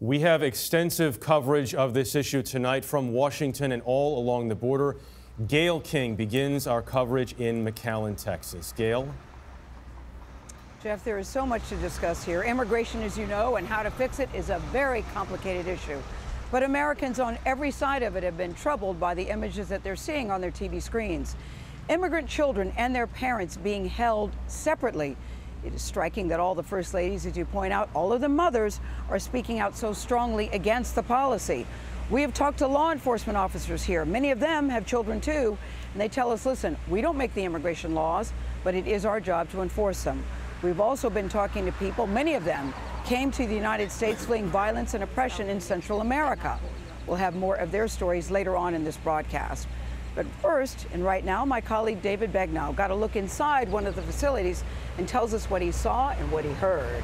We have extensive coverage of this issue tonight from Washington and all along the border. Gail King begins our coverage in McAllen, Texas. Gail? Jeff, there is so much to discuss here. Immigration, as you know, and how to fix it is a very complicated issue. But Americans on every side of it have been troubled by the images that they're seeing on their TV screens. Immigrant children and their parents being held separately. It is striking that all the first ladies, as you point out, all of the mothers, are speaking out so strongly against the policy. We have talked to law enforcement officers here. Many of them have children too, and they tell us, listen, we don't make the immigration laws, but it is our job to enforce them. We've also been talking to people, many of them came to the United States fleeing violence and oppression in Central America. We'll have more of their stories later on in this broadcast. But first, and right now, my colleague David Begnaud got a look inside one of the facilities and tells us what he saw and what he heard.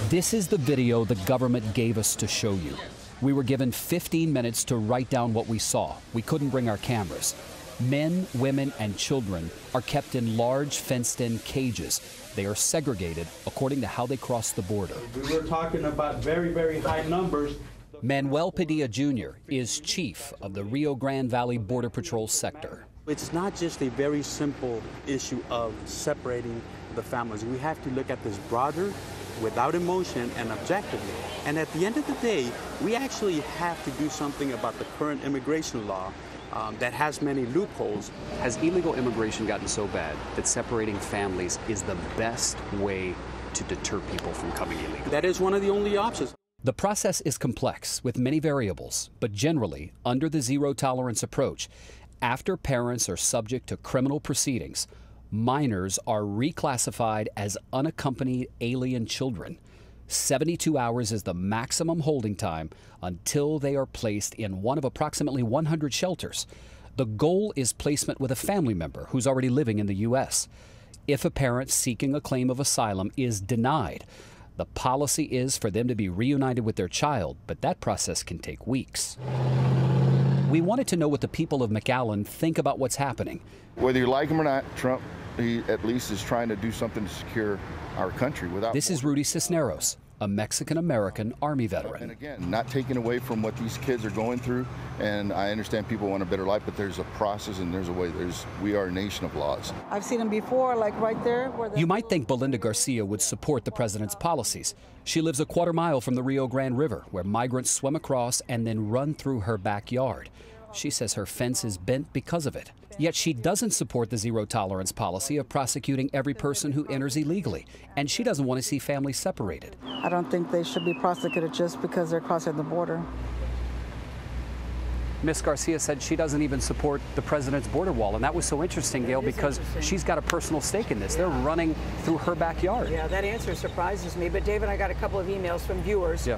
This is the video the government gave us to show you. We were given 15 minutes to write down what we saw. We couldn't bring our cameras. Men, women, and children are kept in large fenced-in cages. They are segregated according to how they cross the border. We were talking about very, very high numbers. Manuel Padilla Jr. is chief of the Rio Grande Valley Border Patrol sector. It's not just a very simple issue of separating the families. We have to look at this broader, without emotion and objectively. And at the end of the day, we actually have to do something about the current immigration law that has many loopholes. Has illegal immigration gotten so bad that separating families is the best way to deter people from coming illegal? That is one of the only options. The process is complex with many variables, but generally, under the zero-tolerance approach, after parents are subject to criminal proceedings, minors are reclassified as unaccompanied alien children. 72 hours is the maximum holding time until they are placed in one of approximately 100 shelters. The goal is placement with a family member who's already living in the U.S. If a parent seeking a claim of asylum is denied, the policy is for them to be reunited with their child, but that process can take weeks. We wanted to know what the people of McAllen think about what's happening. Whether you like him or not, Trump, he at least is trying to do something to secure our country. This is Rudy Cisneros, a Mexican-American Army veteran. And again, not taking away from what these kids are going through, and I understand people want a better life, but there's a process and there's a way. We are a nation of laws. I've seen them before, like right there. You might think Belinda Garcia would support the president's policies. She lives a quarter mile from the Rio Grande River, where migrants swim across and then run through her backyard. She says her fence is bent because of it. Yet she doesn't support the zero-tolerance policy of prosecuting every person who enters illegally, and she doesn't want to see families separated. I don't think they should be prosecuted just because they're crossing the border. Ms. Garcia said she doesn't even support the president's border wall, and that was so interesting, Gail, because she's got a personal stake in this. They're running through her backyard. Yeah, that answer surprises me. But David, I got a couple of emails from viewers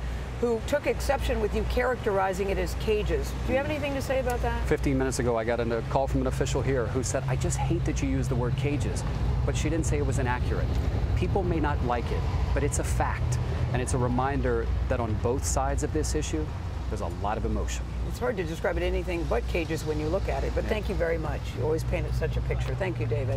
who took exception with you characterizing it as cages. Do you have anything to say about that? 15 minutes ago, I got a call from an official here who said, I just hate that you use the word cages, but she didn't say it was inaccurate. People may not like it, but it's a fact, and it's a reminder that on both sides of this issue, there's a lot of emotion. It's hard to describe it anything but cages when you look at it, but thank you very much. You always painted such a picture. Thank you, David.